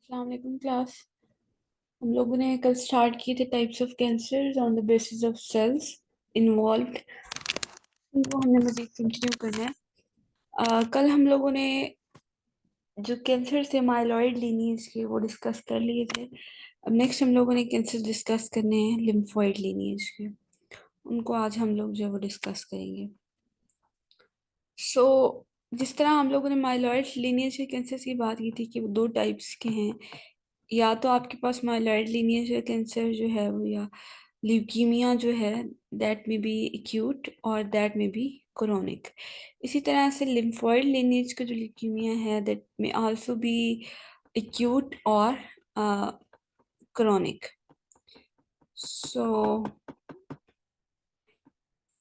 अस्सलाम वालेकुम क्लास। हम लोगों ने कल स्टार्ट किए थे types of cancers on the basis of cells involved. इनको हमने मजीद कंटिन्यू करना है। कल हम लोगों ने जो कैंसर थे माइलॉइड लीनिएज के वो डिस्कस कर लिए थे। अब नेक्स्ट हम लोगों ने कैंसर डिस्कस करने हैं लिम्फोइड लीनिएज के। उनको आज हम लोग जो है वो डिस्कस करेंगे। जिस तरह हम लोगों ने माइलॉइड लीनिएज के कैंसर की बात की थी कि वो दो टाइप्स के हैं। या तो आपके पास माइलॉइड लीनिएज का कैंसर जो है वो, या ल्यूकीमिया जो है, दैट में बी एक्यूट और दैट में बी क्रोनिक। इसी तरह से लिम्फोइड लीनिएज का जो ल्यूकीमिया है दैट में आल्सो बी एक्यूट और क्रोनिक। सो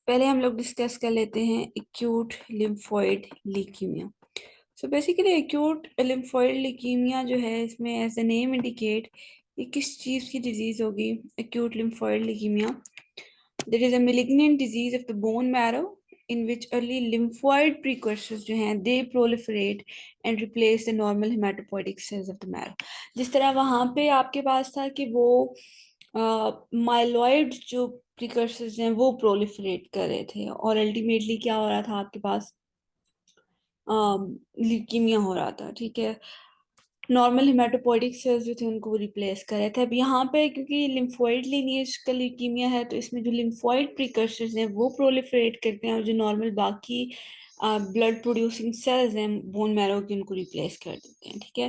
पहले हम लोग डिस्कस कर लेते हैं acute lymphoid leukaemia. So basically acute lymphoid leukaemia जो है, इसमें एज द नेम इंडिकेट ये किस चीज़ की डिजीज़ होगी। Acute lymphoid leukaemia that is a malignant disease of the bone marrow in which early lymphoid precursors जो हैं they proliferate and replace the normal haematopoietic cells of the marrow. जिस तरह वहाँ पे आपके पास था कि वो माइलॉइड जो प्रिकर्सर्स हैं वो प्रोलिफरेट कर रहे थे और अल्टीमेटली क्या हो रहा था आपके पास, ल्यूकीमिया हो रहा था। ठीक है, नॉर्मल हेमाटोपोइटिक सेल्स जो थे उनको वो रिप्लेस कर रहे थे। अब यहाँ पे क्योंकि लिम्फोइड लीनिएज का ल्यूकीमिया है तो इसमें जो लिम्फोइड प्रिकर्सर्स हैं वो प्रोलिफरेट करते हैं और जो नॉर्मल बाकी ब्लड प्रोड्यूसिंग सेल्स हैं बोन मैरो की उनको रिप्लेस कर देते हैं। ठीक है,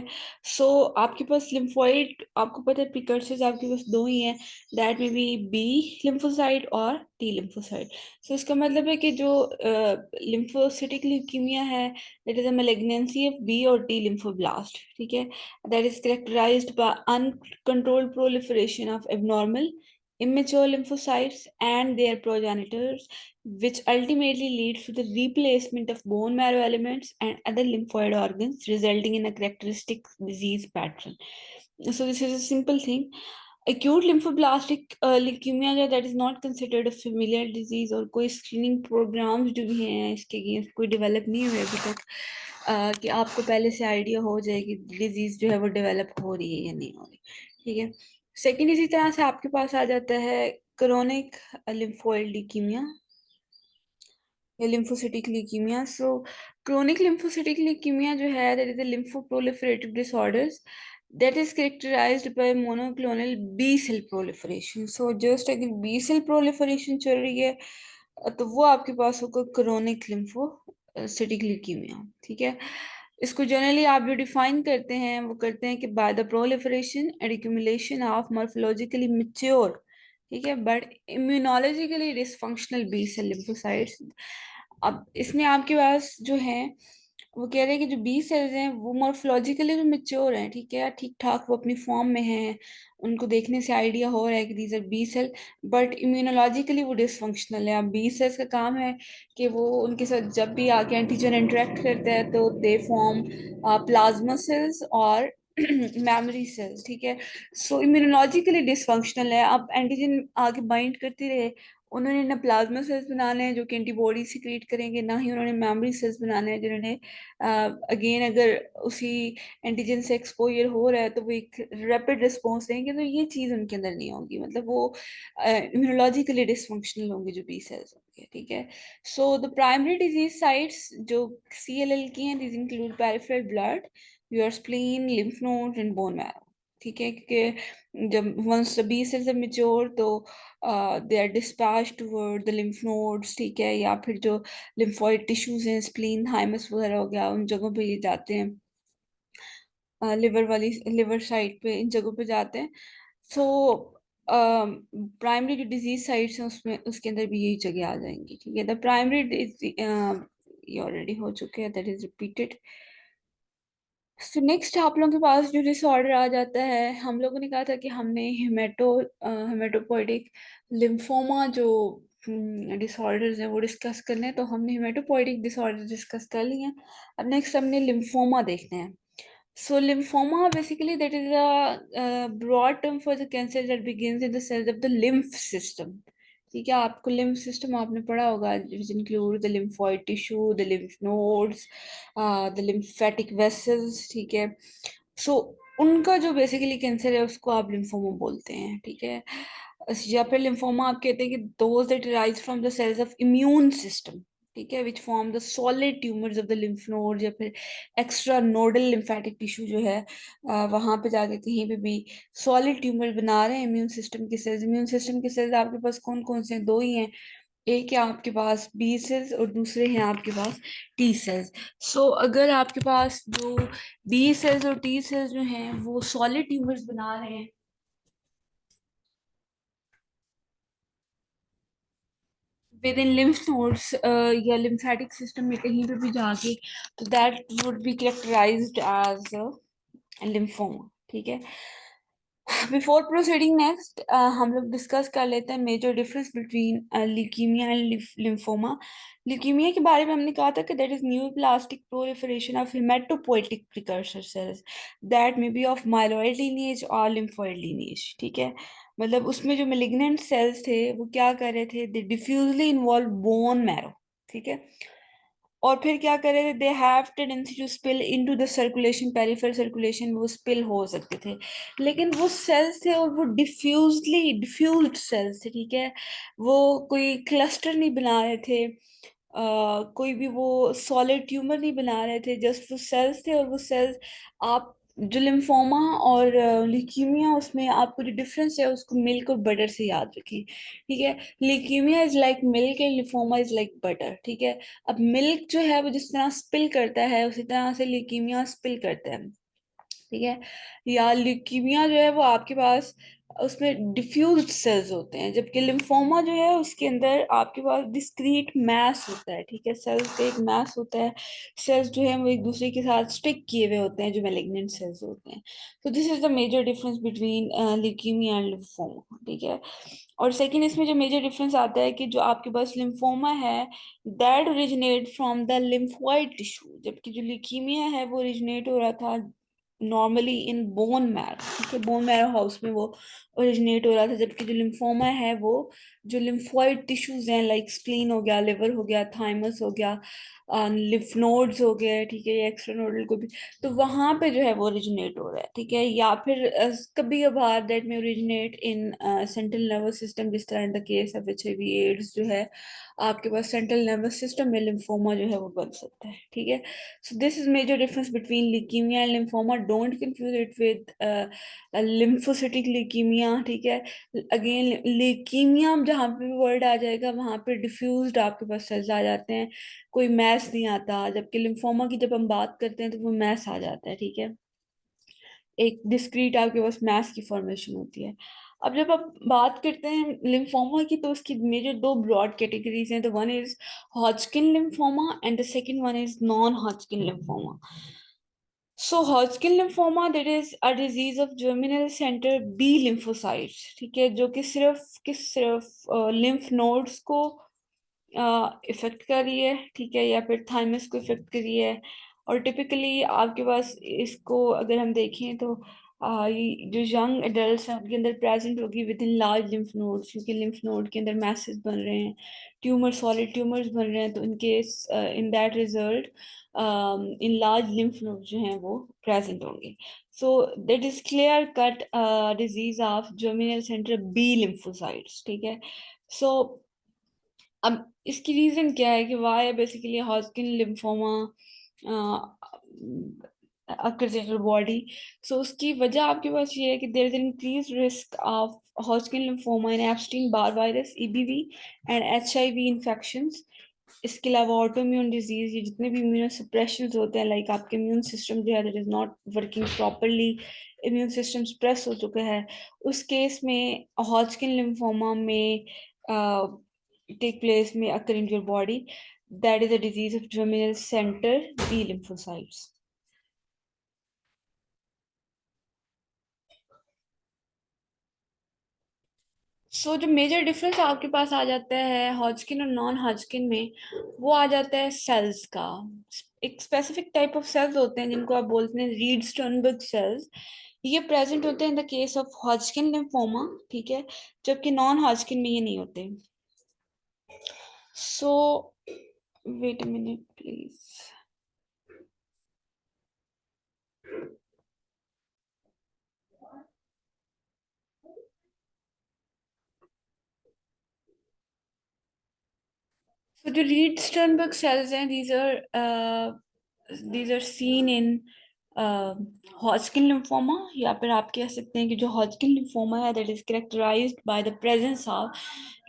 आपके पास लिम्फोइड, आपको पता है प्रिकर्सर्स आपके पास दो ही हैं, दैट में बी बी लिम्फोसाइट और टी लिम्फोसाइट। इसका मतलब है कि जो लिम्फोसिटिक ल्यूकीमिया है that is a malignancy of B or T lymphoblast, ठीक है, that is characterized by uncontrolled proliferation of abnormal immature lymphocytes and their progenitors, which ultimately leads to the replacement of bone marrow elements and other lymphoid organs, resulting in a characteristic disease pattern. So this is a simple thing. Acute lymphoblastic leukemia जो that is not considered a familial disease, और कोई screening programmes जो भी हैं इसके against कोई develop नहीं हुए अभी तक, कि आपको पहले से आइडिया हो जाए कि डिजीज जो है वो डेवलप हो रही है या नहीं हो रही। ठीक है, सेकेंड इसी तरह से आपके पास आ जाता है क्रोनिक लिम्फोइड ल्यूकीमिया या lymphocytic leukaemia. Chronic lymphocytic leukaemia जो है that is a lymphoproliferative disorders that is characterized by monoclonal B cell proliferation. Just अगर B cell proliferation चल रही है तो वो आपके पास होगा क्रोनिक लिम्फोसिटिक ल्यूकीमिया। ठीक है, इसको जनरली आप जो डिफाइन करते हैं वो करते हैं कि by the proliferation and accumulation of morphologically mature, ठीक है, but immunologically dysfunctional B cell lymphocytes. अब इसमें आपके पास जो है वो कह रहे हैं कि जो बी सेल्स हैं वो मॉर्फोलॉजिकली जो मेच्योर हैं, ठीक है, ठीक ठाक वो अपनी फॉर्म में हैं, उनको देखने से आइडिया हो रहा है कि these are B cell, but immunologically वो डिसफंक्शनल है। अब बी सेल्स का काम है कि वो उनके साथ जब भी आके एंटीजन इंटरेक्ट करता है तो दे फॉर्म प्लाज्मा सेल्स और मेमोरी सेल्स। ठीक है, इम्यूनोलॉजिकली डिसफंक्शनल है। अब एंटीजन आगे बाइंड करते रहे, उन्होंने ना प्लाज्मा सेल्स बनाने हैं जो कि एंटीबॉडी सिक्रीट करेंगे, ना ही उन्होंने मेमोरी सेल्स बनाने हैं जिन्होंने अगेन अगर उसी एंटीजन से एक्सपोजर हो रहा है तो वो एक रैपिड रिस्पॉन्स देंगे। तो ये चीज़ उनके अंदर नहीं होगी, मतलब वो इम्यूनोलॉजिकली डिसफंक्शनल होंगे जो बी सेल्स होंगे। ठीक है, द प्राइमरी डिजीज साइट्स जो CLL की हैं these include peripheral blood, your spleen, lymph node and bone marrow. ठीक है, क्योंकि जब once the B cells are mature तो they are dispatch toward the lymph nodes, ठीक है, या फिर जो लिम्फोइड टिश्यूज हैं, स्प्लीन, थाइमस वगैरह हो गया, उन जगहों पे ये जाते हैं, लिवर वाली लिवर साइड पे, इन जगहों पे जाते हैं। सो प्राइमरी जो डिजीज साइट्स हैं उसमें उसके अंदर भी यही जगह आ जाएंगी। ठीक है, द प्राइमरी ये ऑलरेडी हो चुके हैं, दैट इज रिपीटेड। नेक्स्ट आप लोगों के पास जो डिसऑर्डर आ जाता है, हम लोगों ने कहा था कि हमने हेमेटोपोइटिक लिम्फोमा जो डिसऑर्डर्स हैं वो डिस्कस करने हैं, तो हमने हेमेटोपोइटिक डिसऑर्डर डिस्कस कर लिए हैं। अब नेक्स्ट हमने लिम्फोमा देखना है। Lymphoma basically that is a broad term for the cancer that begins in the cells of the lymph system. ठीक है, आपको lymph system आपने पढ़ा होगा, which include the lymphoid tissue, the lymph nodes, the lymphatic vessels। ठीक है, सो उनका जो बेसिकली कैंसर है उसको आप लिम्फोमा बोलते हैं, ठीक है। या फिर लिम्फोमा आप कहते हैं कि those that rise from the cells of immune system, ठीक है, which form the solid tumours of the lymph node, या फिर एक्स्ट्रा नोडल लिम्फेटिक टिश्यू जो है वहां पे जाके कहीं पे भी सॉलिड ट्यूमर बना रहे हैं इम्यून सिस्टम के सेल्स। इम्यून सिस्टम के सेल्स आपके पास कौन कौन से हैं? दो ही हैं, एक है आपके पास बी सेल्स और दूसरे हैं आपके पास टी सेल्स। सो अगर आपके पास जो बी सेल्स और टी सेल्स जो हैं वो सॉलिड ट्यूमर्स बना रहे हैं विद इन लिम्फ नोड्स या लिम्फेटिक सिस्टम में कहीं पे भी जाके, तो that would be characterised as lymphoma, ठीक है। बिफोर प्रोसीडिंग नेक्स्ट हम लोग डिस्कस कर लेते हैं major difference between leukaemia and lymphoma. Leukaemia के बारे में हमने कहा था कि that is neoplastic proliferation of haematopoietic precursor cells that may be of myeloid lineage और लिम्फोइड लीनिएज, ठीक है। मतलब उसमें जो मेलिग्नेंट सेल्स थे वो क्या कर रहे थे, they diffusely involve bone marrow, ठीक है। और फिर क्या कर रहे थे, they have tendency to spill into the circulation, peripheral circulation, वो स्पिल हो सकते थे। लेकिन वो सेल्स थे और वो डिफ्यूज्ड सेल्स थे, ठीक है। वो कोई क्लस्टर नहीं बना रहे थे, कोई भी वो सॉलिड ट्यूमर नहीं बना रहे थे, जस्ट वो सेल्स थे। और वो सेल्स आप जो लिम्फोमा और ल्यूकीमिया, उसमें आपको जो डिफरेंस है उसको मिल्क और बटर से याद रखें, ठीक है। Leukaemia is like milk and lymphoma is like butter, ठीक है। अब मिल्क जो है वो जिस तरह स्पिल करता है उसी तरह से ल्यूकीमिया स्पिल करता है, ठीक है। या ल्यूकीमिया जो है वो आपके पास उसमें डिफ्यूज्ड सेल्स होते हैं, जबकि लिम्फोमा जो है उसके अंदर आपके पास डिस्क्रीट मैस होता है, ठीक है। सेल्स का एक मैस होता है, सेल्स जो है वो एक दूसरे के साथ स्टिक किए हुए होते हैं जो मेलिग्नेंट सेल्स होते हैं। तो this is the major difference between leukaemia and lymphoma, ठीक है। और सेकंड इसमें जो मेजर डिफरेंस आता है कि जो आपके पास लिम्फोमा है that originate from the lymphoid tissue, जबकि जो ल्यूकीमिया है वो ओरिजिनेट हो रहा था नॉर्मली इन बोन मैरो, ठीक है। बोन मैरो हाउस में वो ओरिजिनेट हो रहा था, जबकि जो लिम्फोमा है वो जो लिम्फोइड टिश्यूज हैं लाइक स्प्लीन हो गया, लिवर हो गया, थाइमस हो गया, लिम्फ नोड्स हो गए, ठीक है, एक्स्ट्रा नोडल को भी, तो वहां पे जो है वो ओरिजिनेट हो रहा है, ठीक है। या फिर कभी कभार दैट में originate in central nervous system, जिस तरह इन the case of HIV AIDS जो है आपके पास सेंट्रल नर्वस सिस्टम में लिम्फोमा जो है वो बन सकता है, ठीक है। So this is major difference between leukemia and lymphoma. Don't confuse it with a lymphocytic leukemia, ठीक है। अगेन leukemia जहाँ पे भी वर्ड आ जाएगा वहां पे डिफ्यूज्ड आपके पास सेल्स आ जाते हैं, कोई मैस नहीं आता, जबकि लिम्फोमा की जब हम बात करते हैं तो वो मैस आ जाता है, ठीक है। एक डिस्क्रीट आपके पास मैस की फॉर्मेशन होती है। अब जब आप बात करते हैं लिम्फोमा की तो उसकी मेजर दो ब्रॉड कैटेगरीज हैं, तो one is Hodgkin lymphoma and the second one is non Hodgkin lymphoma. So Hodgkin lymphoma that is a disease of germinal centre B lymphocytes, ठीक है, जो कि सिर्फ लिम्फ नोड्स को इफेक्ट कर रही है, ठीक है, या फिर थाइमस को इफेक्ट कर रही है। और टिपिकली आपके पास इसको अगर हम देखें तो ये जो यंग एडल्ट्स हैं उनके अंदर प्रेजेंट होगी with in large lymph nodes, क्योंकि लिम्फ नोड के अंदर मैसेज बन रहे हैं, ट्यूमर सॉलिड ट्यूमर्स बन रहे हैं, तो इनके in that result in large lymph node जो हैं वो प्रेजेंट होंगे। So that is clear cut disease of germinal centre B lymphocytes, ठीक है। सो अब इसकी रीजन क्या है कि why basically Hodgkin lymphoma occurs in your body। So उसकी वजह आपके पास ये है कि there is increase risk of Hodgkin lymphoma in Epstein Barr virus, EBV and HIV infections. इसके अलावा ऑटोइम्यून डिजीज, ये जितने भी इम्यूनो सप्रेशंस होते हैं, लाइक आपके इम्यून सिस्टम जो है that is not working properly, immune system stress हो चुका है, उस केस में हॉजकिन लिम्फोमा में take place may occur in your body. That is a disease of germinal center B lymphocytes. जो मेजर डिफरेंस आपके पास आ जाता है हॉजकिन और नॉन हॉजकिन में, वो आ जाता है सेल्स का। एक स्पेसिफिक टाइप ऑफ सेल्स होते हैं जिनको आप बोलते हैं रीड स्टर्नबर्ग सेल्स, ये प्रेजेंट होते हैं in the case of Hodgkin lymphoma, ठीक है, जबकि नॉन हॉजकिन में ये नहीं होते। So wait a minute please. So the Reed Sternberg cells हैं, these are seen in Hodgkin lymphoma, या फिर आप कह सकते हैं कि जो Hodgkin lymphoma है that is characterized by the presence of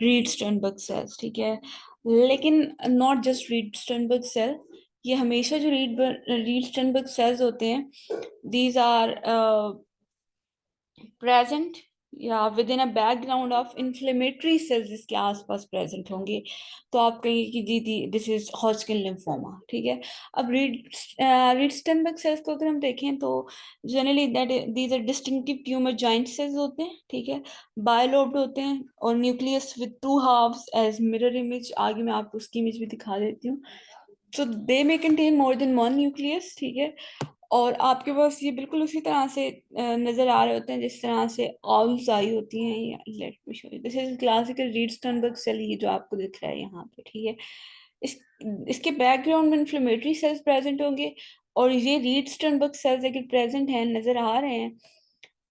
Reed Sternberg cells, ठीक है। लेकिन not just Reed Sternberg cell, ये हमेशा जो Reed Sternberg cells होते हैं, these are प्रेजेंट या within a background of inflammatory cells इसके आसपास प्रेजेंट होंगे, तो आप कहेंगे कि जी दिस इज हॉजकिन लिम्फोमा, ठीक है। अब रीड-स्टेनबर्ग सेल्स को अगर हम देखें तो generally that these are distinctive tumour joint cells होते हैं, ठीक है, बायलोब्ड होते हैं और nucleus with two halves as mirror image, आगे मैं आपको उसकी इमेज भी दिखा देती हूँ। So they may contain more than one nucleus, ठीक है। और आपके पास ये बिल्कुल उसी तरह से नजर आ रहे होते हैं जिस तरह से ऑल्स आई होती हैं। Let me show you, this is classical Reed Sternberg cell, ये जो आपको दिख रहा है यहाँ पे, ठीक है। इस इसके बैकग्राउंड में इन्फ्लेमेटरी सेल्स प्रेजेंट होंगे, और ये रीड स्टर्नबर्ग सेल्स अगर प्रेजेंट हैं, नजर आ रहे हैं,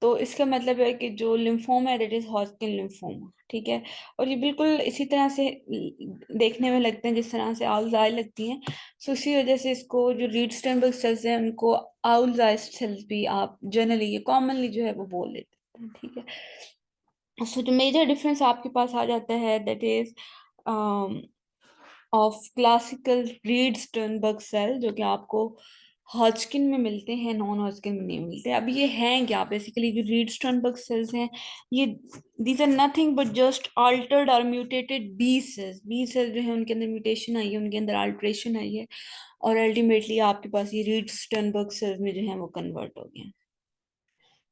तो इसका मतलब है कि जो लिम्फोमा है दैट इज हॉजकिन लिम्फोमा, ठीक है। और ये बिल्कुल इसी तरह से देखने में लगते हैं जिस तरह से आउल्स आई लगती हैं। सो इसी वजह से इसको जो रीड स्टेनबर्ग सेल्स हैं उनको आउल्स आई सेल्स भी आप जनरली ये कॉमनली जो है वो बोल लेते हैं, ठीक है। सो जो मेजर डिफरेंस आपके पास आ जाता है that is of classical Reed Sternberg cell, जो कि आपको हॉजकिन में मिलते हैं, नॉन हॉजकिन में नहीं मिलते। अब ये हैं क्या बेसिकली, जो रीड स्टर्नबर्ग सेल्स हैं, ये these are nothing but just altered और mutated B cells. B cells जो है उनके अंदर म्यूटेशन आई है, उनके अंदर अल्ट्रेशन आई है, और अल्टीमेटली आपके पास ये रीड स्टर्नबर्ग सेल्स में जो है वो कन्वर्ट हो गए हैं।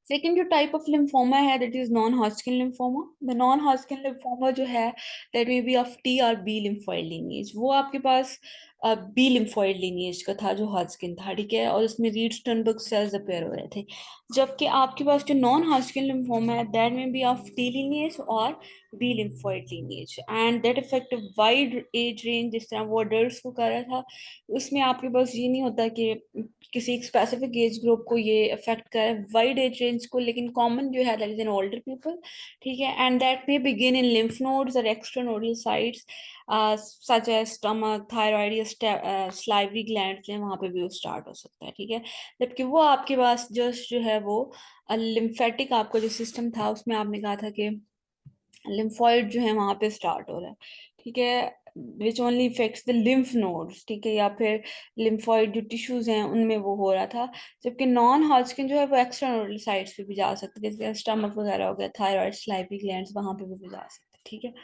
सेकेंड जो टाइप ऑफ लिम्फोमा है that is non Hodgkin lymphoma. The non Hodgkin lymphoma जो है that may be of T और बी लिम्फोइड लीनिएज। वो आपके पास बी लिम्फोइड लीनिएज का था जो हॉजकिन था, ठीक है, और उसमें रीड स्टर्नबर्ग सेल्स अपेयर हो रहे थे। जबकि आपके पास जो नॉन हॉजकिन लिम्फोमा है that may be of T lineage और B lymphoid lineage, and that effect wide as range, जिस तरह वो अडल्ट को कर रहा था। उसमें आपके पास ये नहीं होता कि किसी एक स्पेसिफिक एज ग्रुप को ये अफेक्ट करे, वाइड एज रेंज को, लेकिन कॉमन जो है that is in older people, ठीक है। And that may begin in lymph nodes और extra nodal sites such as stomach, thyroid या स्लाइवरी ग्लैंड्स हैं, वहां पे भी वो स्टार्ट हो सकता है, ठीक है। जबकि वो आपके पास जस्ट जो है वो लिम्फेटिक आपका जो सिस्टम था उसमें आपने कहा था कि लिम्फॉइड जो है वहां पे स्टार्ट हो रहा है, ठीक है, which only effects the lymph nodes, ठीक है, या फिर लिम्फॉइड जो टिश्यूज हैं उनमें वो हो रहा था। जबकि नॉन हॉजकिन जो है वो एक्स्ट्रा नोडल साइट्स पे भी जा सकते हैं, जैसे स्टमक वगैरह हो गया, थायराइड, स्लाइवरी ग्लैंड्स, वहां पे भी जा सकते हैं, ठीक है।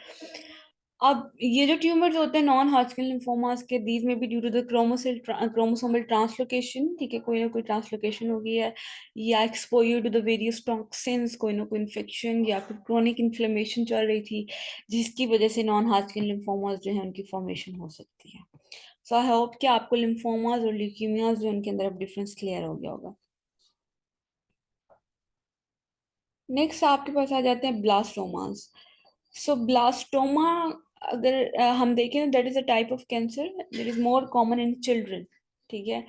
अब ये जो ट्यूमर्स होते हैं नॉन हॉजकिन लिम्फोमास के, दीज में भी due to the chromosomal translocation, ठीक है, कोई ना कोई ट्रांसलोकेशन हो गई है, या exposure to the various toxins, कोई ना कोई इन्फेक्शन या फिर क्रोनिक इन्फ्लेमेशन चल रही थी, जिसकी वजह से नॉन हॉजकिन लिम्फोमास जो है उनकी फॉर्मेशन हो सकती है। सो आई होप कि आपको लिम्फोमास और ल्यूकीमियाज जो उनके अंदर अब डिफरेंस क्लियर हो गया होगा। नेक्स्ट आपके पास आ जाते हैं ब्लास्टोमास। सो ब्लास्टोमा अगर हम देखें तो that is a type of cancer that is more common in children, ठीक है,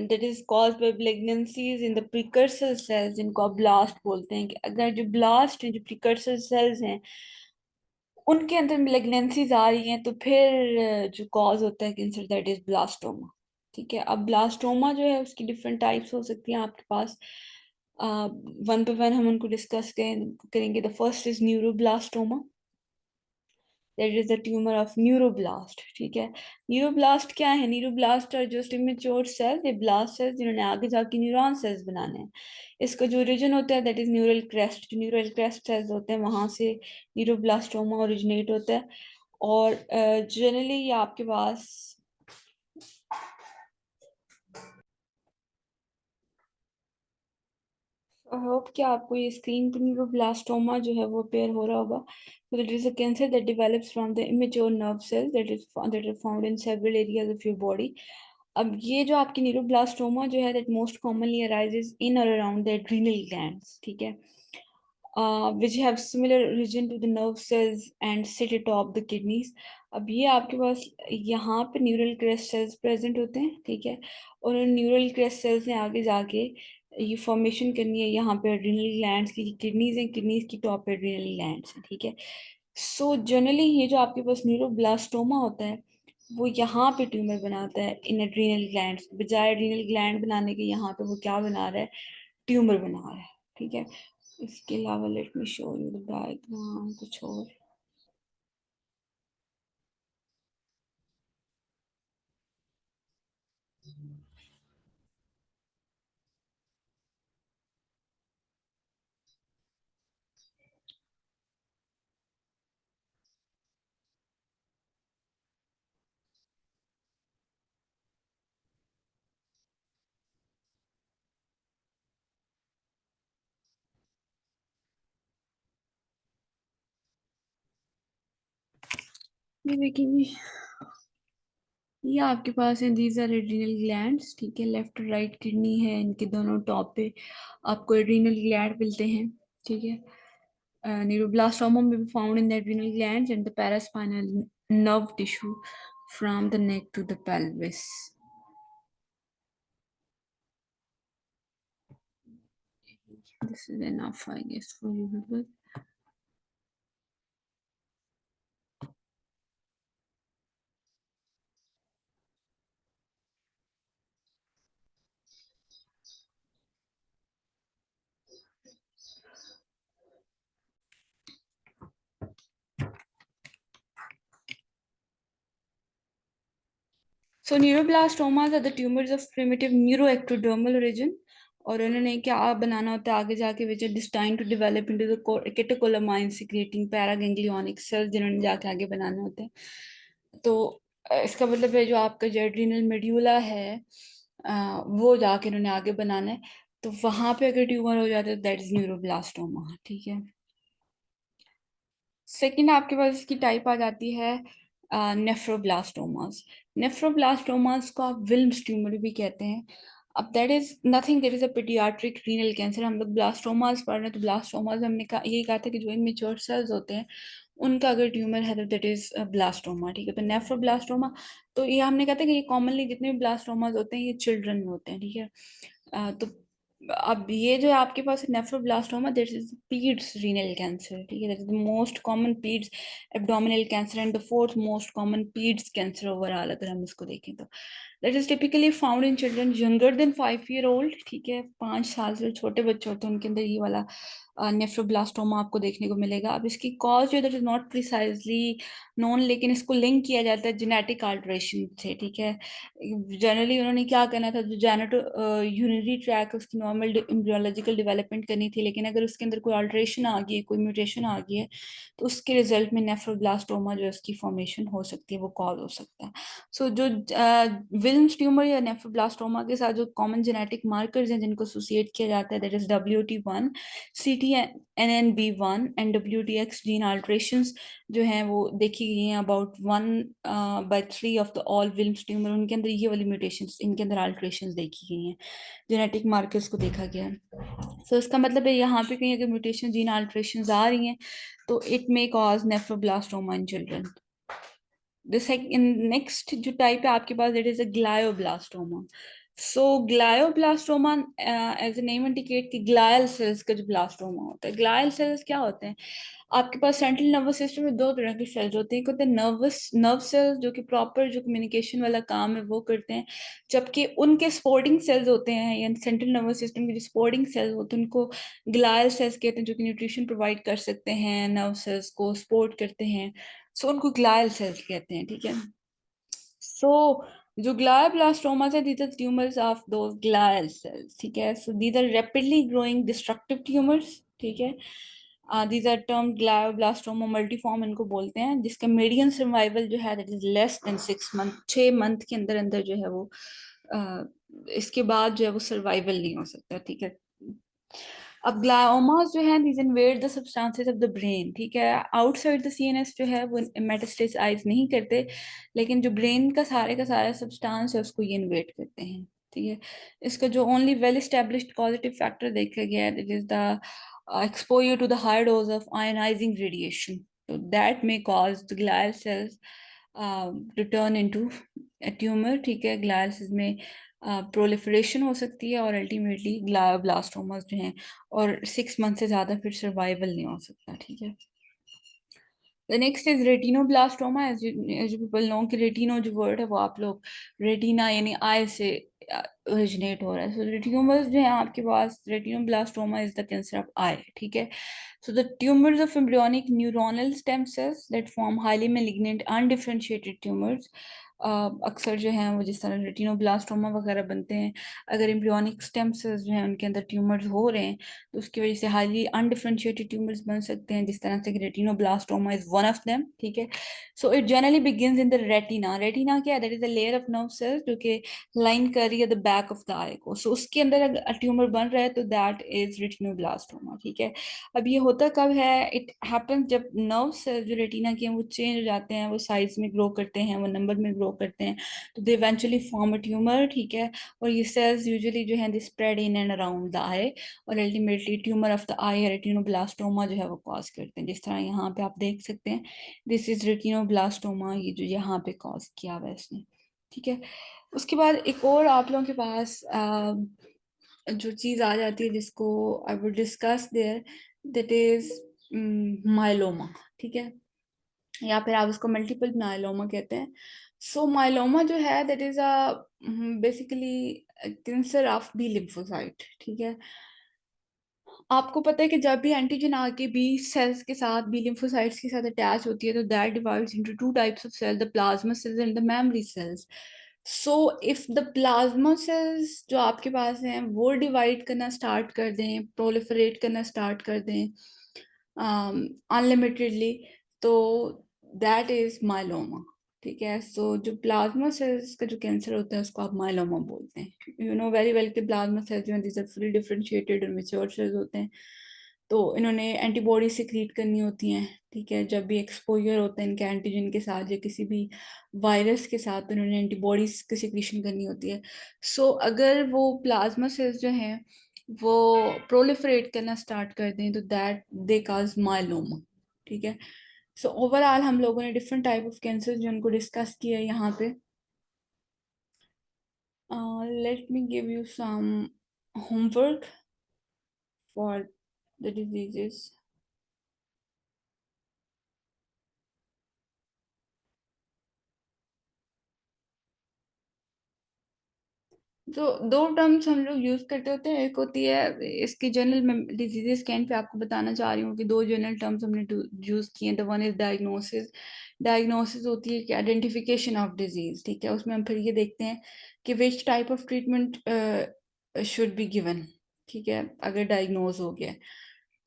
that is caused by pregnancies in the precursor cells, जिनको आप ब्लास्ट बोलते हैं, कि अगर जो ब्लास्ट हैं, जो प्रिकर्सर सेल्स हैं, उनके अंदर मेलिग्नेंसीज आ रही हैं, तो फिर जो कॉज होता है कैंसर दैट इज ब्लास्टोमा, ठीक है। अब ब्लास्टोमा जो है उसकी डिफरेंट टाइप्स हो सकती हैं आपके पास, वन पे वन हम उनको डिस्कस करेंगे। The first is neuroblastoma, that is the tumour of neuroblast, ठीक है। न्यूरोब्लास्ट क्या है, neuroblast are just immature cell, ये ब्लास्ट सेल्स जिन्होंने आगे जाके न्यूरॉन सेल्स बनाने हैं। इसका जो ओरिजिन होता है दैट इज न्यूरल क्रेस्ट, जो न्यूरल क्रेस्ट सेल्स होते हैं वहां से न्यूरोब्लास्टोमा ओरिजिनेट होता है। और जनरली ये आपके पास आई होप कि आपको ये स्क्रीन पर न्यूरोब्लास्टोमा जो है वो अपेयर हो रहा होगा। So it is a cancer that develops from the immature nerve cells that are found in several areas of your body. अब ये जो आपकी न्यूरोब्लास्टोमा जो है that most commonly arises in or around the adrenal glands, ठीक है, which have similar origin to the nerve cells and sit atop the kidneys. अब ये आपके पास यहाँ पे न्यूरल क्रेस्ट सेल्स प्रेजेंट होते हैं, ठीक है, और उन न्यूरल क्रेस्ट सेल्स ने आगे जाके ये फॉर्मेशन करनी है यहाँ पे एड्रिनल ग्लैंड्स की, किडनीज हैं, किडनीज की टॉप एड्रिनल ग्लैंड्स हैं, ठीक है। सो जनरली ये जो आपके पास न्यूरोब्लास्टोमा होता है वो यहाँ पे ट्यूमर बनाता है इन एड्रीनल ग्लैंड, बजाय एड्रीनल ग्लैंड बनाने के यहाँ पे वो क्या बना रहा है, ट्यूमर बना रहा है। ठीक है, इसके अलावा late me show you the diagram कुछ और। ये देखिए, ये आपके पास है, दीज आर एड्रीनल ग्लैंड्स। ठीक है, लेफ्ट और राइट किडनी है, इनके दोनों टॉप पे आपको एड्रीनल ग्लैंड मिलते हैं। ठीक है, neuroblastoma may be found in the adrenal glands and the paraspinal nerve tissue from the neck to the pelvis. This is enough, I guess, for you people. So neuroblastomas are the tumors of primitive neuroectodermal origin. और उन्होंने क्या बनाना होता है आगे जाके, which are destined to develop into the catecholamine secreting paraganglionic cells, जिन्होंने जाके आगे बनाना होता है। तो इसका मतलब है जो आपका जो एड्रिनल मेड्यूला है वो जाके उन्होंने आगे बनाना है। तो वहां पे अगर ट्यूमर हो जाता है दैट इज न्यूरोब्लास्टोमा। ठीक है, सेकंड आपके पास इसकी टाइप आ जाती है नेफ्रोब्लास्टोमास। नेफ्रोब्लास्टोमास को आप विल्म्स ट्यूमर भी कहते हैं। अब that is nothing, that is a paediatric renal cancer. हम लोग ब्लास्टोमास पढ़ रहे हैं, तो ब्लास्टोमास हमने कहा, यही कहा था कि जो इमेच्योर सेल्स होते हैं उनका अगर ट्यूमर है तो दैट इज ब्लास्टोमा। ठीक है, तो नेफ्रोब्लास्टोमा, तो ये हमने कहा था कि ये कॉमनली जितने भी ब्लास्टोमास होते हैं ये चिल्ड्रन में होते हैं। ठीक है, तो अब ये जो आपके पास nephroblastoma, that is peds renal cancer. ठीक है, that is the most common peds abdominal cancer and the fourth most common peds cancer overall, अगर हम इसको देखें तो। That is typically found in children younger than 5 year old. ठीक है, 5 साल से छोटे बच्चे होते हैं उनके अंदर ये वाला नेफ्रोब्लास्टोमा आपको देखने को मिलेगा। अब इसकी कॉज जो that is not precisely known, लेकिन इसको लिंक किया जाता है जेनेटिक अल्टरेशन से। ठीक है, जनरली उन्होंने क्या करना था, जो जेनेटो यूरिनरी ट्रैक उसकी नॉर्मल एम्ब्रियोलॉजिकल डेवलपमेंट करनी थी, लेकिन अगर उसके अंदर कोई अल्टरेशन आ गई है, कोई म्यूटेशन आ गई है, तो उसके रिजल्ट में नेफ्रोब्लास्टोमा जो उसकी फॉर्मेशन हो सकती है, वो कॉज हो सकता है। सो जो विल्म्स ट्यूमर या नेफ्रोब्लास्टोमा के साथ जो कॉमन जेनेटिक मार्कर्स हैं जिनको एसोसिएट किया जाता है, that is WT1, CTNNB1 and WTX gene alterations जो हैं वो देखी गई हैं about 1/3 of the all Wilms tumour. उनके अंदर ये वाली म्यूटेशंस, इनके अंदर अल्टरेशंस देखी गई हैं, जेनेटिक मार्कर्स को देखा गया है। सो इसका मतलब है यहाँ पे कहीं अगर म्यूटेशन जीन अल्टरेशंस आ रही हैं तो it may cause nephroblastoma in children. The second next जो टाइप है आपके पास, it is a glioblastoma. So glioblastoma as a name indicate कि ग्लायल सेल्स का जो ब्लास्टोमा होता है, ग्लायल सेल्स क्या होते हैं, आपके पास सेंट्रल नर्वस सिस्टम में दो तरह के सेल्स होते हैं। एक होते हैं नर्व सेल्स जो कि प्रॉपर जो कम्युनिकेशन वाला काम है वो करते हैं, जबकि उनके सपोर्टिंग सेल्स होते हैं, या सेंट्रल नर्वस सिस्टम के जो सपोर्टिंग सेल्स होते हैं उनको ग्लायल सेल्स कहते हैं, जो कि न्यूट्रिशन प्रोवाइड कर सकते हैं, नर्व सेल्स को सपोर्ट करते हैं। सो उनको ग्लायल सेल्स कहते हैं। ठीक है, सो जो ग्लायोब्लास्टोमा है, दीज आर ट्यूमर्स ऑफ दो ग्लायल सेल्स। ठीक है, so these are rapidly growing destructive tumours. ठीक है, these are term glioblastoma multiforme इनको बोलते हैं, जिसका मीडियन सर्वाइवल जो है that is less than 6 month, 6 month के अंदर अंदर जो है वो इसके बाद जो है वो सर्वाइवल नहीं हो सकता। ठीक है, अब ग्लायोमास जो है these invade the substances of the brain. ठीक है, आउटसाइड द CNS जो है वो मेटास्टेसाइज नहीं करते, लेकिन जो ब्रेन का सारा सब्सटेंस है उसको ये इन्वेड करते हैं। ठीक है, इसका जो only well established positive factor देखा गया है that is the exposure to the high dose of ionizing radiation. So that may cause the glial cells to turn into a tumor. ठीक है, glial cells में प्रोलिफरेशन हो सकती है और अल्टीमेटली ग्लायोब्लास्टोमास जो हैं, और 6 मंथ से ज़्यादा फिर सर्वाइवल नहीं हो सकता। ठीक है, The next is retinoblastoma, as you people know कि रेटिनो जो वर्ड है वो आप लोग रेटिना यानी आई से ओरिजिनेट हो रहा है. सो रेटिनोमस जो है आपके पास, retinoblastoma is the cancer of eye. ठीक है. So the tumors of embryonic neuronal stem cells that form highly malignant undifferentiated tumors, अक्सर जो हैं वो जिस तरह रेटिनोब्लास्टोमा वगैरह बनते हैं, अगर एम्ब्रियोनिक स्टेम सेल्स जो हैं उनके अंदर ट्यूमर्स हो रहे हैं तो उसकी वजह से हाईली अनडिफरेंशिएटेड ट्यूमर्स बन सकते हैं, जिस तरह से retinoblastoma is one of them. ठीक है. So it generally begins in the retina. Retina क्या है? That is a layer of nerve cells जो कि लाइन कर रही है द बैक ऑफ द आई को. सो उसके अंदर अगर ट्यूमर बन रहा है तो दैट इज रेटिनोब्लास्टोमा. ठीक है. अब ये होता कब है? इट हैपन जब नर्व सेल्स जो रेटिना के हैं वो चेंज हो जाते हैं, वो साइज में ग्रो करते हैं, वो नंबर में ग्रो करते हैं, तो they eventually form a tumour. ठीक है. और ये सेल्स यूजुअली जो है they spread in and around the eye, और ultimately tumour of the eye retinoblastoma जो है वो कॉज करते हैं, जिस तरह यहाँ पे आप देख सकते हैं. दिस इज रेटिनोब्लास्टोमा, ये जो यहाँ पे कॉज किया हुआ है इसने. ठीक है. उसके बाद एक और आप लोगों के पास जो चीज आ जाती है जिसको I would discuss there, that is myeloma. ठीक है. या फिर आप उसको मल्टीपल माइलोमा कहते हैं. सो माइलोमा जो है that is a basically cancer of B lymphocyte. ठीक है. आपको पता है कि जब भी एंटीजन आके बी सेल्स के साथ, बी लिम्फोसाइट्स के साथ अटैच होती है तो that divides into two types of cell, the plasma cells and the memory cells. So if the plasma cells जो आपके पास हैं वो डिवाइड करना स्टार्ट कर दें, प्रोलिफरेट करना स्टार्ट कर दें अनलिमिटेडली, तो दैट इज माइलोमा. ठीक है. सो जो प्लाज्मा सेल्स का जो कैंसर होता है उसको आप माइलोमा बोलते हैं. यू नो वेरी वेल कि प्लाज्मा सेल्स जो हैं दीज आर फुली डिफरेंशिएटेड और मैच्योर सेल्स होते हैं, तो इन्होंने एंटीबॉडी सिक्रीट करनी होती हैं. ठीक है. जब भी एक्सपोजर होता है इनके एंटीजन के साथ या किसी भी वायरस के साथ, तो इन्होंने एंटीबॉडीज की सिक्रीशन करनी होती है. सो अगर वो प्लाज्मा सेल्स जो हैं वो प्रोलिफरेट करना स्टार्ट कर दें तो दैट दे काज माइलोमा. ठीक है. सो ओवरऑल हम लोगों ने डिफरेंट टाइप ऑफ कैंसर जो उनको डिस्कस किया है यहाँ पे. Let me give you some homework for the diseases. तो दो टर्म्स हम लोग यूज करते होते हैं. एक होती है इसकी जनरल डिजीजेस के एंड पे आपको बताना चाह रही हूँ कि दो जनरल टर्म्स हमने यूज किए हैं. The one is diagnosis. Diagnosis होती है कि आइडेंटिफिकेशन ऑफ डिजीज. ठीक है. उसमें हम फिर ये देखते हैं कि which type of treatment should be given. ठीक है. अगर डायग्नोज हो गया.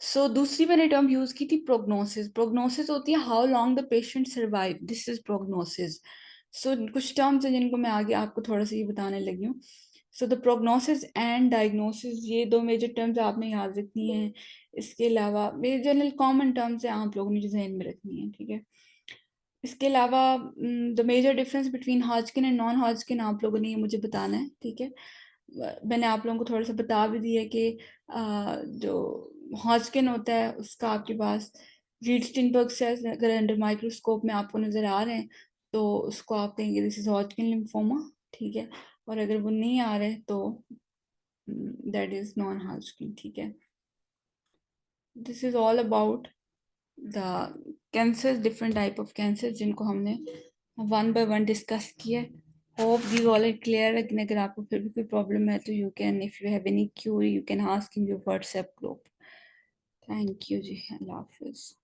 सो दूसरी मैंने टर्म यूज की थी प्रोग्नोसिस. प्रोग्नोसिस होती है how long the patient survive. This is prognosis. So कुछ टर्म्स हैं जिनको मैं आगे आपको थोड़ा सा ये बताने लगी हूँ. So the prognosis and diagnosis, ये दो मेजर टर्म्स आपने याद रखनी है. इसके अलावा मेरे जनरल कॉमन टर्म्स हैं आप लोगों ने जो जहन में रखनी है. ठीक है. इसके अलावा the major difference between Hodgkin and non Hodgkin आप लोगों ने ये मुझे बताना है. ठीक है. मैंने आप लोगों को थोड़ा सा बता भी दिया कि जो हॉजकिन होता है उसका आपके पास रीड स्टिनबर्ग सेल्स अगर अंडर माइक्रोस्कोप में आपको नजर आ रहे हैं तो उसको आप कहेंगे दिस इज हॉजकिन लिम्फोमा. ठीक है. और अगर वो नहीं आ रहे तो दैट इज नॉन हॉजकिन. ठीक है. This is all about the cancer, different type of cancer जिनको हमने वन बाय वन डिस्कस किया. Hope this all is clear. लेकिन अगर आपको फिर भी कोई प्रॉब्लम है तो you can, if you have any query, you can ask in your WhatsApp group. Thank you जी. अल्लाह हाफिज.